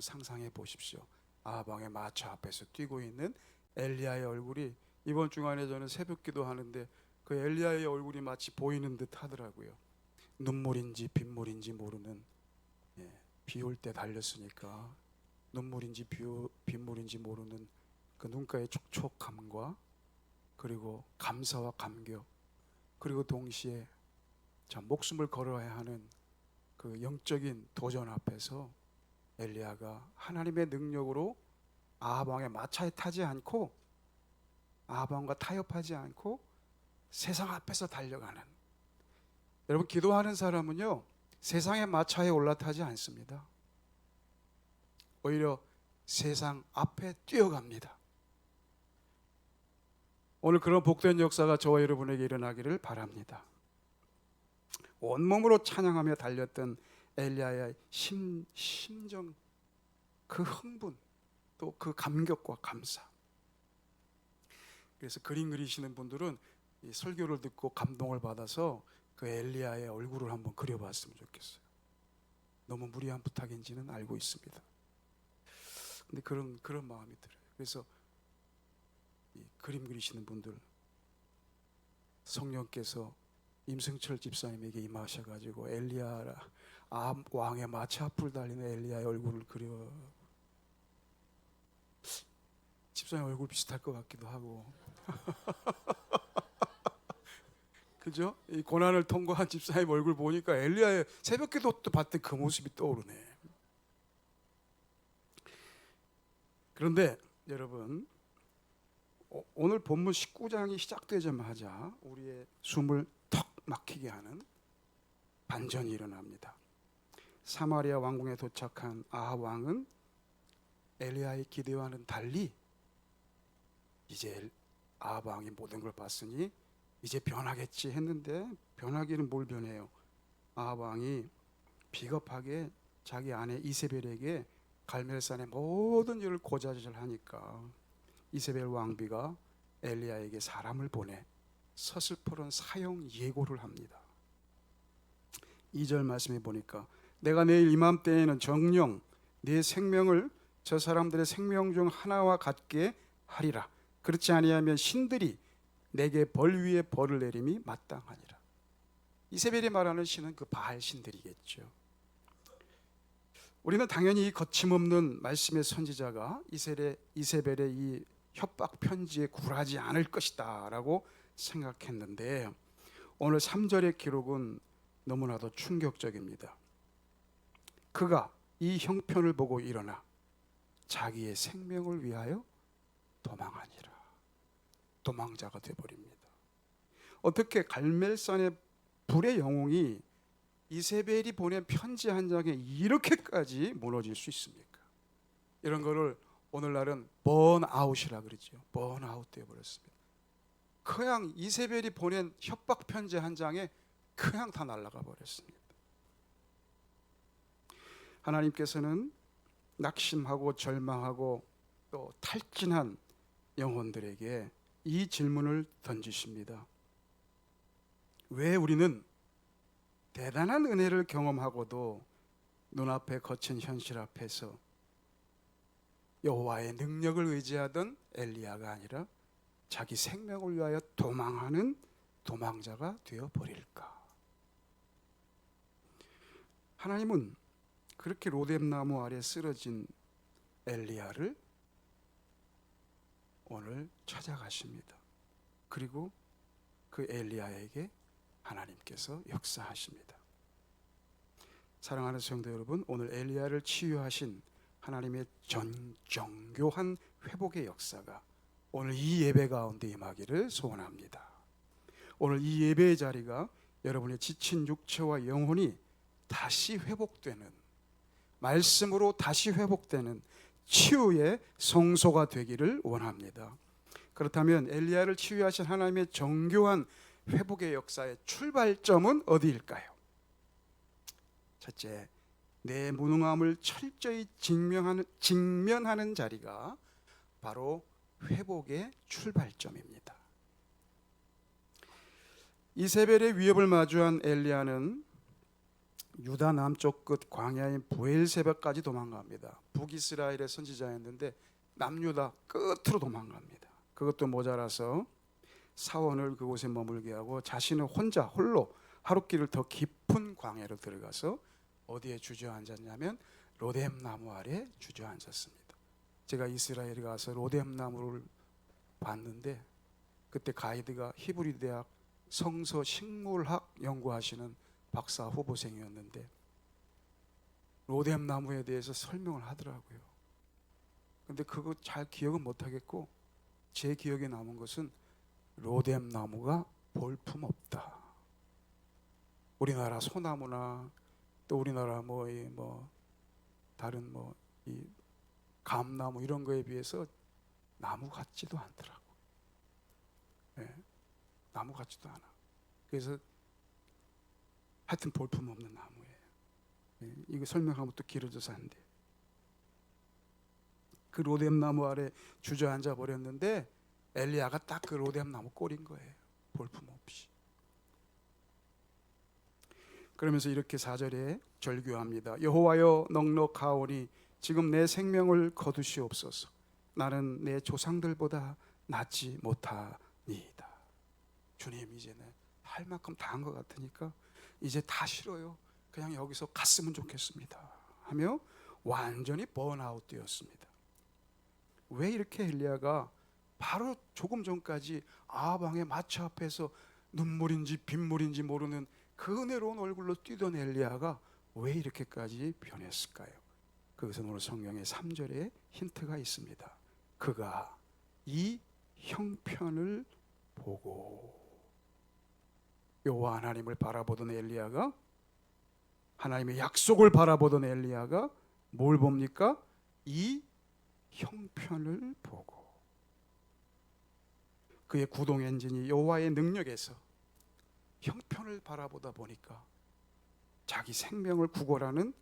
상상해 보십시오. 아방의 마차 앞에서 뛰고 있는 엘리야의 얼굴이 이번 주간에 저는 새벽기도 하는데 그 엘리야의 얼굴이 마치 보이는 듯 하더라고요. 눈물인지 빗물인지 모르는, 비올 때 달렸으니까 눈물인지 빗물인지 모르는 그 눈가의 촉촉함과 그리고 감사와 감격, 그리고 동시에 참 목숨을 걸어야 하는 그 영적인 도전 앞에서 엘리야가 하나님의 능력으로 아합 왕의 마차에 타지 않고 아합 왕과 타협하지 않고 세상 앞에서 달려가는, 여러분 기도하는 사람은요 세상의 마차에 올라타지 않습니다. 오히려 세상 앞에 뛰어갑니다. 오늘 그런 복된 역사가 저와 여러분에게 일어나기를 바랍니다. 온몸으로 찬양하며 달렸던 엘리야의 심정, 그 흥분, 또 그 감격과 감사. 그래서 그림 그리시는 분들은 이 설교를 듣고 감동을 받아서 그 엘리야의 얼굴을 한번 그려봤으면 좋겠어요. 너무 무리한 부탁인지는 알고 있습니다. 근데 그런 마음이 들어요. 그래서 이 그림 그리시는 분들, 성령께서 임승철 집사님에게 임하셔가지고 엘리야, 아합 왕의 마차 앞을 달리는 엘리야의 얼굴을 그려. 집사님 얼굴 비슷할 것 같기도 하고 그죠? 이 고난을 통과한 집사님 얼굴 보니까 엘리야의 새벽기도 봤던 그 모습이 떠오르네. 그런데 여러분, 오늘 본문 19장이 시작되자마자 우리의 숨을 턱 막히게 하는 반전이 일어납니다. 사마리아 왕궁에 도착한 아합 왕은 엘리야의 기대와는 달리 이제 아합 왕이 모든 걸 봤으니 이제 변하겠지 했는데 변하기는 뭘 변해요? 아합 왕이 비겁하게 자기 아내 이세벨에게 갈멜산의 모든 일을 고자질하니까 이세벨 왕비가 엘리야에게 사람을 보내 서슬퍼런 사형 예고를 합니다. 2절 말씀해 보니까 내가 내일 이맘때에는 정령 네 생명을 저 사람들의 생명 중 하나와 같게 하리라. 그렇지 아니하면 신들이 내게 벌 위에 벌을 내림이 마땅하니라. 이세벨이 말하는 신은 그 바알 신들이겠죠. 우리는 당연히 이 거침없는 말씀의 선지자가 이세벨의 이 협박 편지에 굴하지 않을 것이다 라고 생각했는데 오늘 3절의 기록은 너무나도 충격적입니다. 그가 이 형편을 보고 일어나 자기의 생명을 위하여 도망하니라. 도망자가 되어버립니다. 어떻게 갈멜산의 불의 영웅이 이세벨이 보낸 편지 한 장에 이렇게까지 무너질 수 있습니까? 이런 거를 오늘날은 번아웃이라 그러죠. 번아웃 되어버렸습니다. 그냥 이세벨이 보낸 협박 편지 한 장에 그냥 다 날아가 버렸습니다. 하나님께서는 낙심하고 절망하고 또 탈진한 영혼들에게 이 질문을 던지십니다. 왜 우리는 대단한 은혜를 경험하고도 눈앞에 거친 현실 앞에서 여호와의 능력을 의지하던 엘리야가 아니라 자기 생명을 위하여 도망하는 도망자가 되어버릴까? 하나님은 그렇게 로뎀나무 아래 쓰러진 엘리야를 오늘 찾아가십니다. 그리고 그 엘리야에게 하나님께서 역사하십니다. 사랑하는 성도 여러분, 오늘 엘리야를 치유하신 하나님의 정교한 회복의 역사가 오늘 이 예배 가운데 임하기를 소원합니다. 오늘 이 예배의 자리가 여러분의 지친 육체와 영혼이 다시 회복되는, 말씀으로 다시 회복되는 치유의 성소가 되기를 원합니다. 그렇다면 엘리야를 치유하신 하나님의 정교한 회복의 역사의 출발점은 어디일까요? 첫째, 내 무능함을 철저히 직면하는 자리가 바로 회복의 출발점입니다. 이세벨의 위협을 마주한 엘리야는 유다 남쪽 끝 광야인 부엘세바까지 도망갑니다. 북이스라엘의 선지자였는데 남유다 끝으로 도망갑니다. 그것도 모자라서 사원을 그곳에 머물게 하고 자신은 혼자 홀로 하룻길을 더 깊은 광야로 들어가서 어디에 주저앉았냐면 로뎀 나무 아래 주저앉았습니다. 제가 이스라엘에 가서 로뎀 나무를 봤는데 그때 가이드가 히브리 대학 성서 식물학 연구하시는 박사 후보생이었는데 로뎀 나무에 대해서 설명을 하더라고요. 근데 그거 잘 기억은 못 하겠고 제 기억에 남은 것은 로뎀 나무가 볼품 없다. 우리나라 소나무나 또 우리나라 다른 이 감나무 이런 거에 비해서 나무 같지도 않더라고. 네, 나무 같지도 않아. 그래서 하여튼 볼품 없는 나무예요. 네, 이거 설명하면 또 길어져서 안 돼. 그 로뎀 나무 아래 주저앉아 버렸는데 엘리야가 딱 그 로뎀 나무 꼴인 거예요. 볼품 없이. 그러면서 이렇게 4절에 절규합니다. 여호와여 넉넉하오니 지금 내 생명을 거두시옵소서. 나는 내 조상들보다 낫지 못하니이다. 주님 이제는 할 만큼 다 한 것 같으니까 이제 다 싫어요. 그냥 여기서 갔으면 좋겠습니다 하며 완전히 번아웃 되었습니다. 왜 이렇게 엘리야가 바로 조금 전까지 아방의 마차 앞에서 눈물인지 빗물인지 모르는 그 은혜로운 얼굴로 뛰던 엘리야가 왜 이렇게까지 변했을까요? 그것은 오늘 성경의 3절에 힌트가 있습니다. 그가 이 형편을 보고, 여호와 하나님을 바라보던 엘리야가, 하나님의 약속을 바라보던 엘리야가 뭘 봅니까? 이 형편을 보고, 그의 구동 엔진이 여호와의 능력에서 형편을 바라보다 보니까 자기 생명을 구걸하는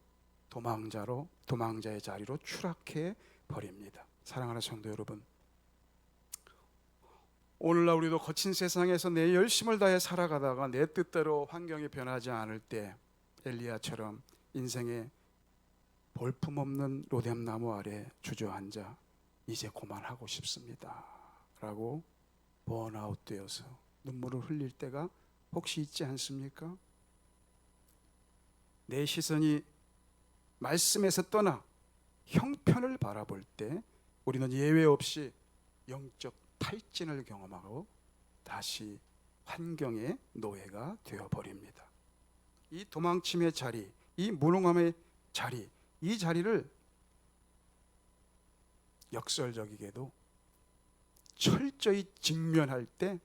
도망자의 자리로 추락해 버립니다. 사랑하는 성도 여러분, 오늘날 우리도 거친 세상에서 내 열심을 다해 살아가다가 내 뜻대로 환경이 변하지 않을 때 엘리야처럼 인생에 볼품없는 로뎀나무 아래 주저앉아 이제 그만하고 싶습니다 라고 번아웃 되어서 눈물을 흘릴 때가 혹시 있지 않습니까? 내 시선이 말씀에서 떠나 형편을 바라볼 때 우리는 예외 없이 영적 탈진을 경험하고 다시 환경의 노예가 되어버립니다. 이 도망침의 자리, 이 무능함의 자리, 이 자리를 역설적이게도 철저히 직면할 때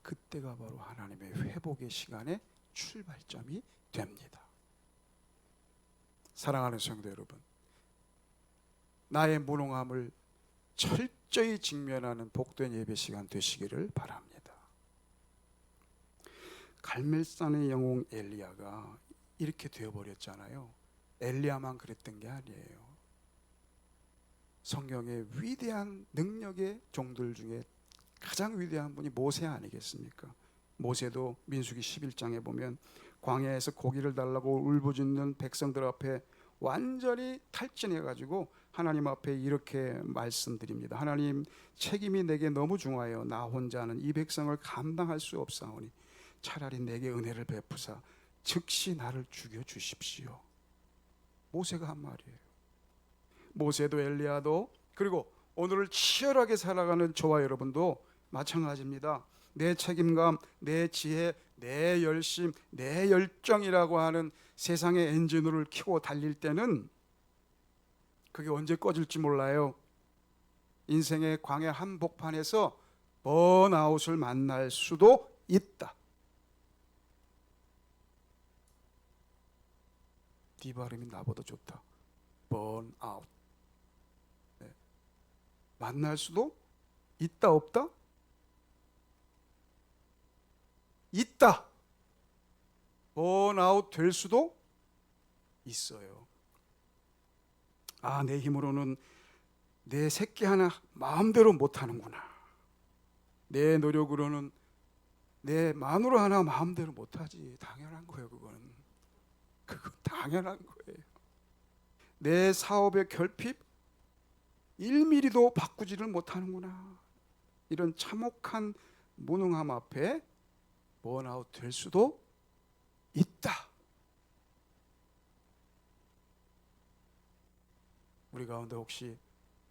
그때가 바로 하나님의 회복의 시간의 출발점이 됩니다. 사랑하는 성도 여러분, 나의 무능함을 철저히 직면하는 복된 예배 시간 되시기를 바랍니다. 갈멜산의 영웅 엘리야가 이렇게 되어버렸잖아요. 엘리야만 그랬던 게 아니에요. 성경의 위대한 능력의 종들 중에 가장 위대한 분이 모세 아니겠습니까? 모세도 민수기 11장에 보면 광야에서 고기를 달라고 울부짖는 백성들 앞에 완전히 탈진해가지고 하나님 앞에 이렇게 말씀드립니다. 하나님, 책임이 내게 너무 중하여 나 혼자는 이 백성을 감당할 수 없사오니 차라리 내게 은혜를 베푸사 즉시 나를 죽여주십시오. 모세가 한 말이에요. 모세도 엘리야도, 그리고 오늘을 치열하게 살아가는 저와 여러분도 마찬가지입니다. 내 책임감, 내 지혜, 내 열심, 내 열정이라고 하는 세상의 엔진을 켜고 달릴 때는 그게 언제 꺼질지 몰라요. 인생의 광야 한복판에서 번아웃을 만날 수도 있다. 네 발음이 나보다 좋다. 번아웃. 네. 만날 수도 있다, 없다? 있다. 번아웃 될 수도 있어요. 아, 내 힘으로는 내 새끼 하나 마음대로 못하는구나. 내 노력으로는 내 마누라 하나 마음대로 못하지. 당연한 거예요. 그건 당연한 거예요. 내 사업의 결핍 1mm도 바꾸지를 못하는구나. 이런 참혹한 무능함 앞에 번아웃 될 수도 있다. 우리 가운데 혹시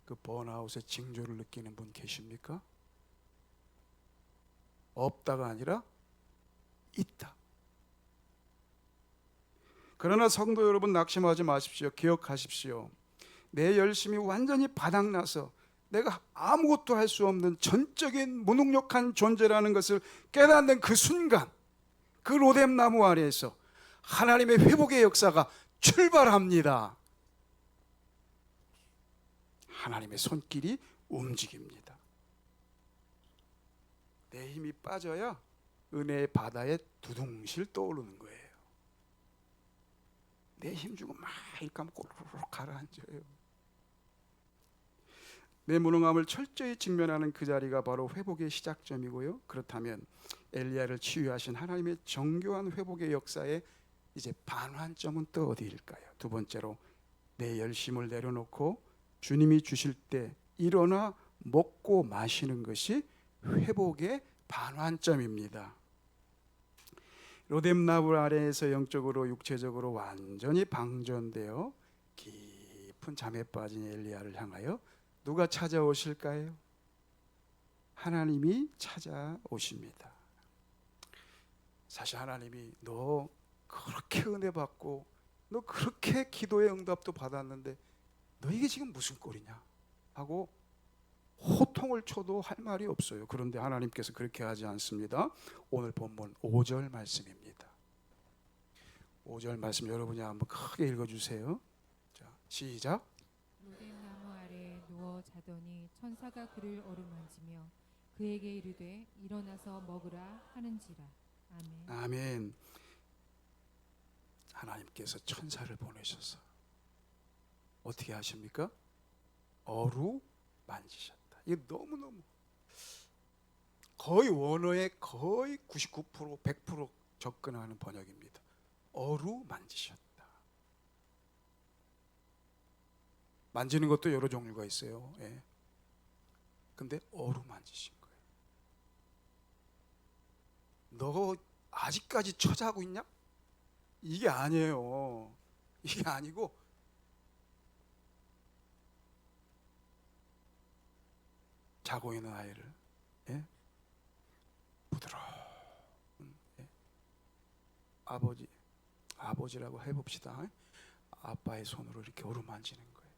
그 번아웃의 징조를 느끼는 분 계십니까? 없다가 아니라 있다. 그러나 성도 여러분, 낙심하지 마십시오. 기억하십시오. 내 열심이 완전히 바닥나서 내가 아무것도 할 수 없는 전적인 무능력한 존재라는 것을 깨닫는 그 순간, 그 로뎀나무 아래에서 하나님의 회복의 역사가 출발합니다. 하나님의 손길이 움직입니다. 내 힘이 빠져야 은혜의 바다에 두둥실 떠오르는 거예요. 내 힘 주고 막 일감 꼬르륵 가라앉아요. 내 무능함을 철저히 직면하는 그 자리가 바로 회복의 시작점이고요. 그렇다면 엘리야를 치유하신 하나님의 정교한 회복의 역사에 이제 반환점은 또 어디일까요? 두 번째로, 내 열심을 내려놓고 주님이 주실 때 일어나 먹고 마시는 것이 회복의 반환점입니다. 로뎀나무 아래에서 영적으로 육체적으로 완전히 방전되어 깊은 잠에 빠진 엘리야를 향하여 누가 찾아오실까요? 하나님이 찾아오십니다. 사실 하나님이 너 그렇게 은혜 받고 너 그렇게 기도의 응답도 받았는데 너 이게 지금 무슨 꼴이냐 하고 호통을 쳐도 할 말이 없어요. 그런데 하나님께서 그렇게 하지 않습니다. 오늘 본문 5절 말씀입니다. 5절 말씀 여러분이 한번 크게 읽어주세요. 자, 시작. 로뎀나무 아래 누워 자더니 천사가 그를 어루만지며 그에게 이르되 일어나서 먹으라 하는지라. 아멘. 아멘. 하나님께서 천사를 보내셔서 어떻게 하십니까? 어루만지셨다. 이게 너무너무 거의 원어의 거의 99% 100% 접근하는 번역입니다. 어루만지셨다. 만지는 것도 여러 종류가 있어요. 예. 근데 어루만지신 거예요. 너 아직까지 처자고 있냐? 이게 아니에요. 이게 아니고 자고 있는 아이를, 예? 부드러운, 예? 아버지라고 해봅시다. 아빠의 손으로 이렇게 어루만지는 거예요.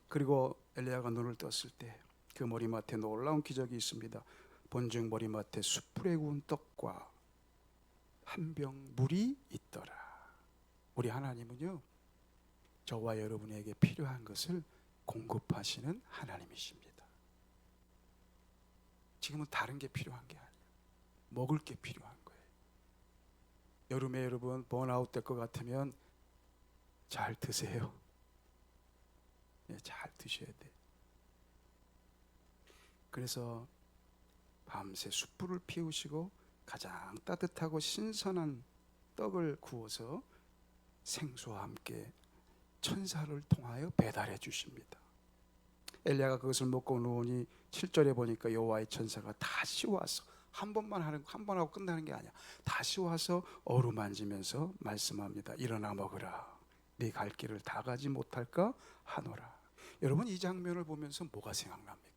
그리고 엘리야가 눈을 떴을 때 그 머리맡에 놀라운 기적이 있습니다. 본즉 머리맡에 숯불에 구운 떡과 한 병 물이 있더라. 우리 하나님은요, 저와 여러분에게 필요한 것을 공급하시는 하나님이십니다. 지금은 다른 게 필요한 게 아니에요. 먹을 게 필요한 거예요. 여름에 여러분 번아웃 될 것 같으면 잘 드세요. 네, 잘 드셔야 돼. 그래서 밤새 숯불을 피우시고 가장 따뜻하고 신선한 떡을 구워서 생수와 함께 천사를 통하여 배달해 주십니다. 엘리야가 그것을 먹고 누우니 7절에 보니까 여호와의 천사가 다시 와서 한 번만 하는 한 번 하고 끝나는 게 아니야. 다시 와서 어루만지면서 말씀합니다. 일어나 먹으라. 네 갈 길을 다 가지 못할까 하노라. 여러분, 이 장면을 보면서 뭐가 생각납니까?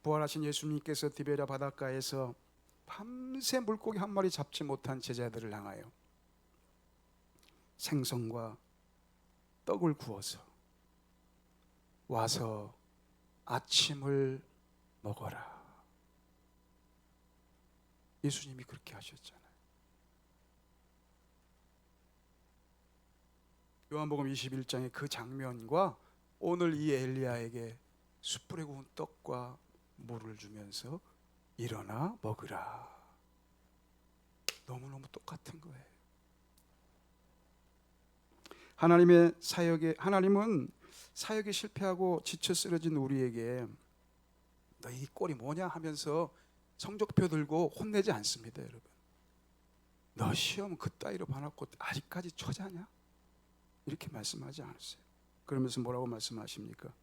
부활하신 예수님께서 디베랴 바닷가에서 밤새 물고기 한 마리 잡지 못한 제자들을 향하여 생선과 떡을 구워서 와서 아침을 먹어라. 예수님이 그렇게 하셨잖아요. 요한복음 21장의 그 장면과 오늘 이 엘리야에게 숯불에 구운 떡과 물을 주면서 일어나 먹으라. 너무너무 똑같은 거예요. 하나님의 사역에 하나님은 사역이 실패하고 지쳐 쓰러진 우리에게 너 이 꼴이 뭐냐 하면서 성적표 들고 혼내지 않습니다, 여러분. 너 시험 그따위로 봐놓고 아직까지 처자냐? 이렇게 말씀하지 않았어요. 그러면서 뭐라고 말씀하십니까?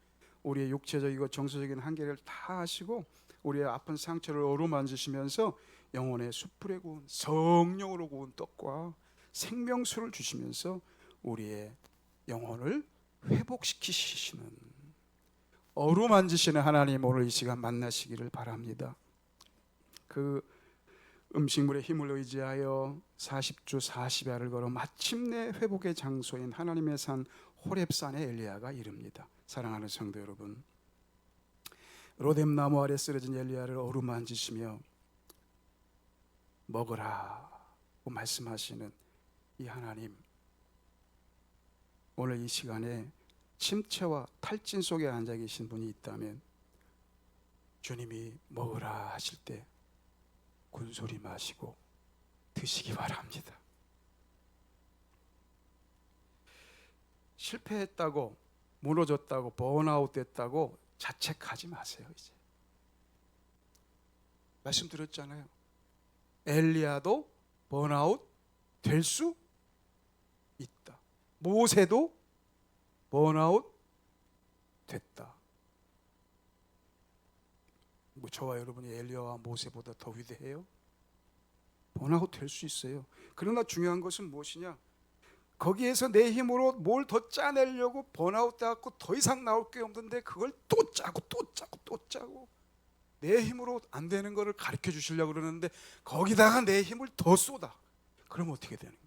우리의 육체적이고 정서적인 한계를 다 아시고 우리의 아픈 상처를 어루만지시면서 영혼의 숯불에 구운 성령으로 구운 떡과 생명수를 주시면서 우리의 영혼을 회복시키시는 어루만지시는 하나님 오늘 이 시간 만나시기를 바랍니다. 그 음식물의 힘을 의지하여 40주 40야를 걸어 마침내 회복의 장소인 하나님의 산 호렙산에 엘리야가 이릅니다. 사랑하는 성도 여러분, 로뎀나무 아래 쓰러진 엘리야를 어루만지시며 먹으라고 말씀하시는 이 하나님, 오늘 이 시간에 침체와 탈진 속에 앉아 계신 분이 있다면 주님이 먹으라 하실 때 군소리 마시고 드시기 바랍니다. 실패했다고, 무너졌다고, 번아웃 됐다고 자책하지 마세요. 이제 말씀드렸잖아요. 엘리야도 번아웃 될 수 있다. 모세도 번아웃 됐다. 뭐 저와 여러분이 엘리야와 모세보다 더 위대해요? 번아웃 될 수 있어요. 그러나 중요한 것은 무엇이냐? 거기에서 내 힘으로 뭘 더 짜내려고 번아웃 돼갖고 더 이상 나올 게 없는데 그걸 또 짜고 또 짜고 또 짜고 내 힘으로 안 되는 거를 가르쳐 주시려고 그러는데 거기다가 내 힘을 더 쏟아. 그러면 어떻게 되는 거예요?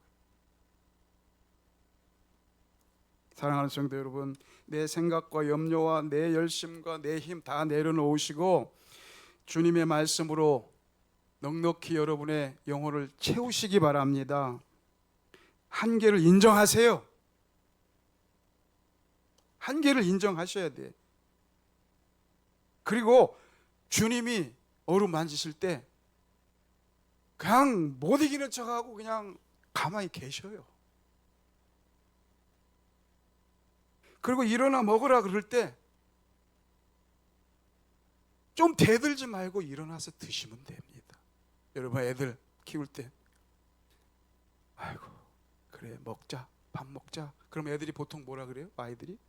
사랑하는 성도 여러분, 내 생각과 염려와 내 열심과 내 힘 다 내려놓으시고 주님의 말씀으로 넉넉히 여러분의 영혼을 채우시기 바랍니다. 한계를 인정하세요. 한계를 인정하셔야 돼. 그리고 주님이 어루만지실 때 그냥 못 이기는 척하고 그냥 가만히 계셔요. 그리고 일어나 먹으라 그럴 때 좀 대들지 말고 일어나서 드시면 됩니다. 여러분 애들 키울 때 아이고 그래 먹자, 밥 먹자. 그럼 애들이 보통 뭐라 그래요? 아이들이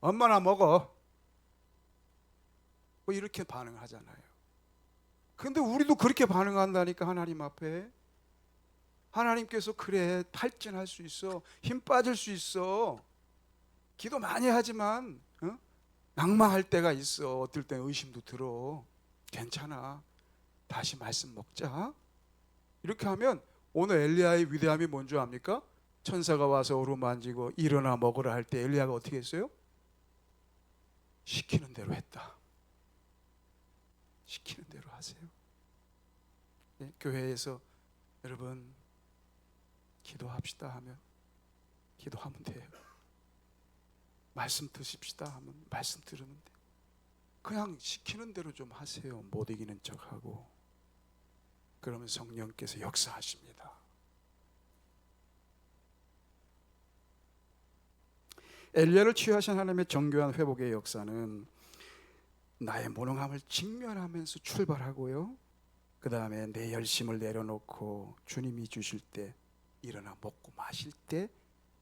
엄마나 먹어 뭐 이렇게 반응을 하잖아요. 근데 우리도 그렇게 반응한다니까. 하나님 앞에 하나님께서 그래 탈진할 수 있어, 힘 빠질 수 있어, 기도 많이 하지만 낭망할 때가 있어, 어떨 땐 의심도 들어, 괜찮아, 다시 말씀 먹자. 이렇게 하면 오늘 엘리야의 위대함이 뭔지 압니까? 천사가 와서 어루만지고 일어나 먹으라 할 때 엘리야가 어떻게 했어요? 시키는 대로 했다. 시키는 대로 하세요. 네, 교회에서 여러분 기도합시다 하면 기도하면 돼요. 말씀 드십시다 하면 말씀 들으면 돼요. 그냥 시키는 대로 좀 하세요. 못 이기는 척하고. 그러면 성령께서 역사하십니다. 엘리야를 치유하신 하나님의 정교한 회복의 역사는 나의 무능함을 직면하면서 출발하고요, 그 다음에 내 열심을 내려놓고 주님이 주실 때 일어나 먹고 마실 때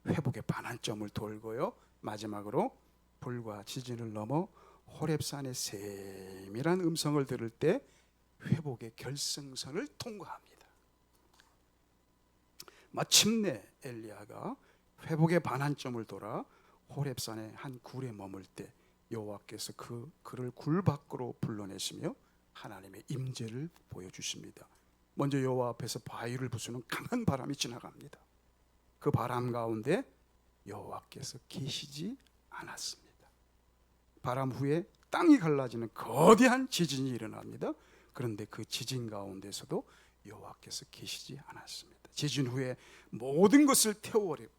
회복의 반환점을 돌고요, 마지막으로 불과 지진을 넘어 호렙산의 세밀한 음성을 들을 때 회복의 결승선을 통과합니다. 마침내 엘리야가 회복의 반환점을 돌아 호렙산의 한 굴에 머물 때 여호와께서 그를 굴 밖으로 불러내시며 하나님의 임재를 보여주십니다. 먼저 여호와 앞에서 바위를 부수는 강한 바람이 지나갑니다. 그 바람 가운데 여호와께서 계시지 않았습니다. 바람 후에 땅이 갈라지는 거대한 지진이 일어납니다. 그런데 그 지진 가운데서도 여호와께서 계시지 않았습니다. 지진 후에 모든 것을 태워버릴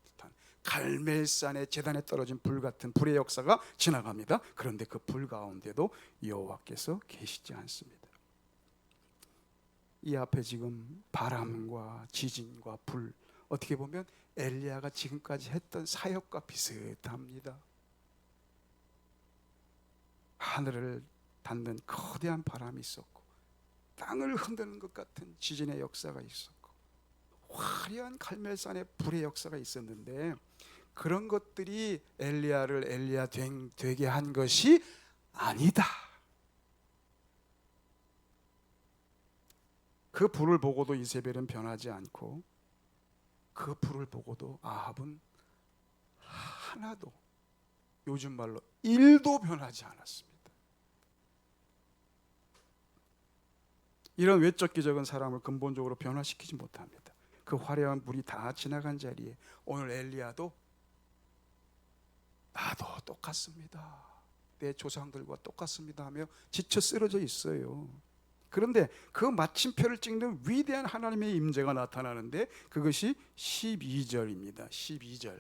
듯한 갈멜산의 제단에 떨어진 불 같은 불의 역사가 지나갑니다. 그런데 그 불 가운데도 여호와께서 계시지 않습니다. 이 앞에 지금 바람과 지진과 불, 어떻게 보면 엘리야가 지금까지 했던 사역과 비슷합니다. 하늘을 닫는 거대한 바람이 있었고 땅을 흔드는 것 같은 지진의 역사가 있었고 화려한 갈멜산의 불의 역사가 있었는데 그런 것들이 엘리야를 엘리야 되게 한 것이 아니다. 그 불을 보고도 이세벨은 변하지 않고 그 불을 보고도 아합은 하나도, 요즘 말로 1도 변하지 않았습니다. 이런 외적 기적은 사람을 근본적으로 변화시키지 못합니다. 그 화려한 불이 다 지나간 자리에 오늘 엘리야도 나도 똑같습니다, 내 조상들과 똑같습니다 하며 지쳐 쓰러져 있어요. 그런데 그 마침표를 찍는 위대한 하나님의 임재가 나타나는데 그것이 12절입니다. 12절.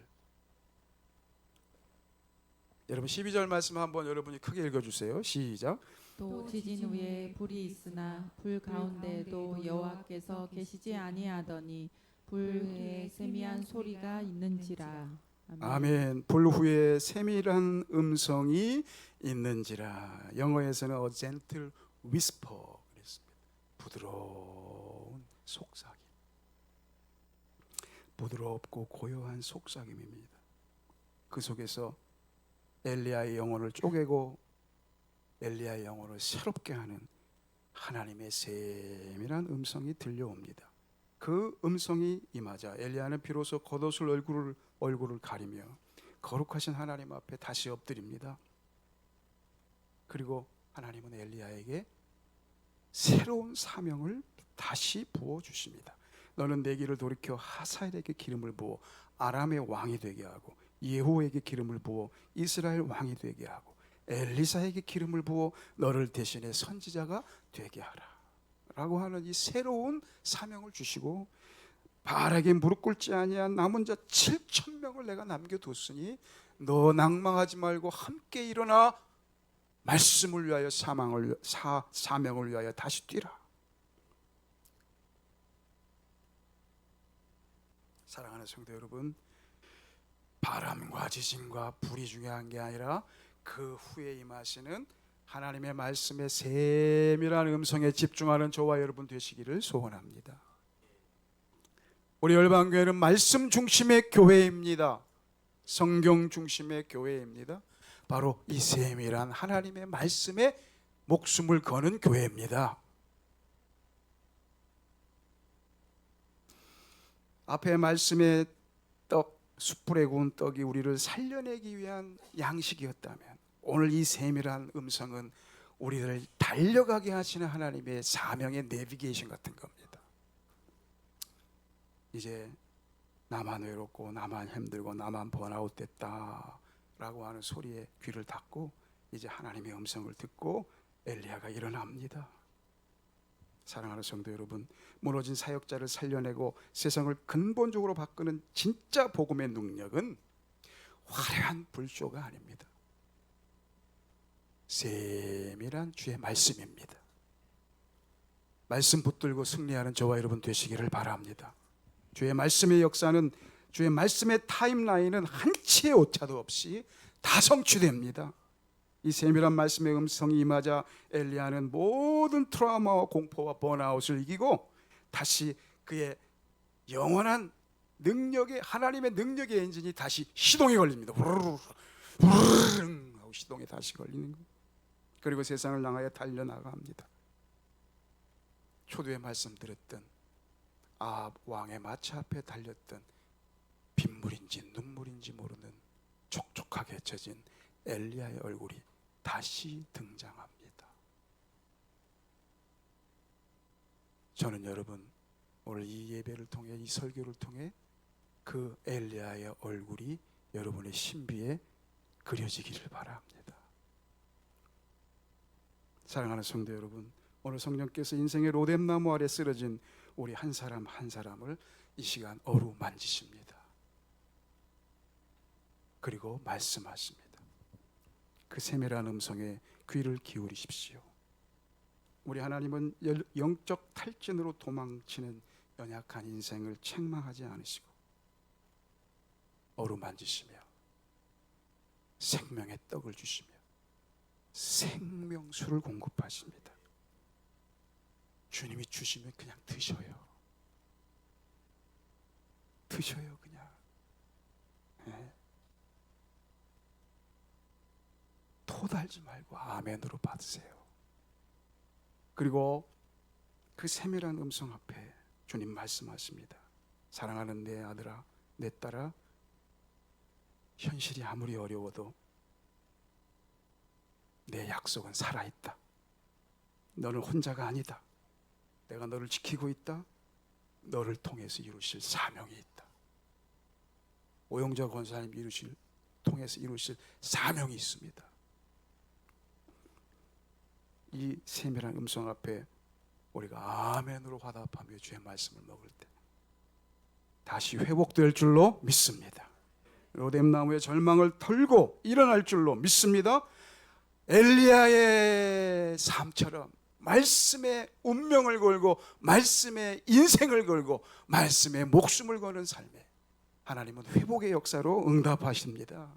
여러분 12절 말씀 한번 여러분이 크게 읽어주세요. 시작. 또 지진 후에 불이 있으나 불 가운데에도 여호와께서 계시지 아니하더니 불 후에 세미한 소리가 있는지라. 아멘. 불 후에 세밀한 음성이 있는지라. 영어에서는 a gentle whisper 그랬습니다. 부드러운 속삭임. 부드럽고 고요한 속삭임입니다. 그 속에서 엘리야의 영혼을 쪼개고 엘리야의 영혼을 새롭게 하는 하나님의 세밀한 음성이 들려옵니다. 그 음성이 임하자 엘리야는 비로소 겉옷을 얼굴을 가리며 거룩하신 하나님 앞에 다시 엎드립니다. 그리고 하나님은 엘리야에게 새로운 사명을 다시 부어주십니다. 너는 내 길을 돌이켜 하사엘에게 기름을 부어 아람의 왕이 되게 하고 예후에게 기름을 부어 이스라엘 왕이 되게 하고 엘리사에게 기름을 부어 너를 대신해 선지자가 되게 하라 라고 하는 이 새로운 사명을 주시고 바알에게 무릎 꿇지 아니한 남은 자 7,000명을 내가 남겨뒀으니 너 낭망하지 말고 함께 일어나 말씀을 위하여 사명을 위하여 다시 뛰라. 사랑하는 성도 여러분, 바람과 지진과 불이 중요한 게 아니라 그 후에 임하시는 하나님의 말씀의 세밀한 음성에 집중하는 저와 여러분 되시기를 소원합니다. 우리 열방교회는 말씀 중심의 교회입니다. 성경 중심의 교회입니다. 바로 이 세밀한 하나님의 말씀에 목숨을 거는 교회입니다. 앞에 말씀의 떡, 숯불에 구운 떡이 우리를 살려내기 위한 양식이었다면 오늘 이 세밀한 음성은 우리를 달려가게 하시는 하나님의 사명의 내비게이션 같은 겁니다. 이제 나만 외롭고 나만 힘들고 나만 번아웃 됐다 라고 하는 소리에 귀를 닫고 이제 하나님의 음성을 듣고 엘리야가 일어납니다. 사랑하는 성도 여러분, 무너진 사역자를 살려내고 세상을 근본적으로 바꾸는 진짜 복음의 능력은 화려한 불쇼가 아닙니다. 세밀한 주의 말씀입니다. 말씀 붙들고 승리하는 저와 여러분 되시기를 바랍니다. 주의 말씀의 역사는, 주의 말씀의 타임라인은 한치의 오차도 없이 다 성취됩니다. 이 세밀한 말씀의 음성이 임하자 엘리야는 모든 트라우마와 공포와 번아웃을 이기고 다시 그의 영원한 능력의, 하나님의 능력의 엔진이 다시 시동에 걸립니다. 우르르 하고 시동에 다시 걸리는 거예요. 그리고 세상을 향하여 달려나갑니다. 초두에 말씀드렸던 아합 왕의 마차 앞에 달렸던 빗물인지 눈물인지 모르는 촉촉하게 젖은 엘리야의 얼굴이 다시 등장합니다. 저는 여러분 오늘 이 예배를 통해, 이 설교를 통해 그 엘리야의 얼굴이 여러분의 신비에 그려지기를 바랍니다. 사랑하는 성도 여러분, 오늘 성령께서 인생의 로뎀나무 아래 쓰러진 우리 한 사람 한 사람을 이 시간 어루만지십니다. 그리고 말씀하십니다. 그 세밀한 음성에 귀를 기울이십시오. 우리 하나님은 영적 탈진으로 도망치는 연약한 인생을 책망하지 않으시고 어루만지시며 생명의 떡을 주시며 생명수를 공급하십니다. 주님이 주시면 그냥 드셔요. 드셔요 그냥. 네. 토 달지 말고 아멘으로 받으세요. 그리고 그 세밀한 음성 앞에 주님 말씀하십니다. 사랑하는 내 아들아, 내 딸아, 현실이 아무리 어려워도 내 약속은 살아있다. 너는 혼자가 아니다. 내가 너를 지키고 있다. 너를 통해서 이루실 사명이 있다. 오영자 권사님 통해서 이루실 사명이 있습니다. 이 세밀한 음성 앞에 우리가 아멘으로 화답하며 주의 말씀을 먹을 때 다시 회복될 줄로 믿습니다. 로뎀나무의 절망을 털고 일어날 줄로 믿습니다. 엘리야의 삶처럼 말씀에 운명을 걸고 말씀에 인생을 걸고 말씀에 목숨을 거는 삶에 하나님은 회복의 역사로 응답하십니다.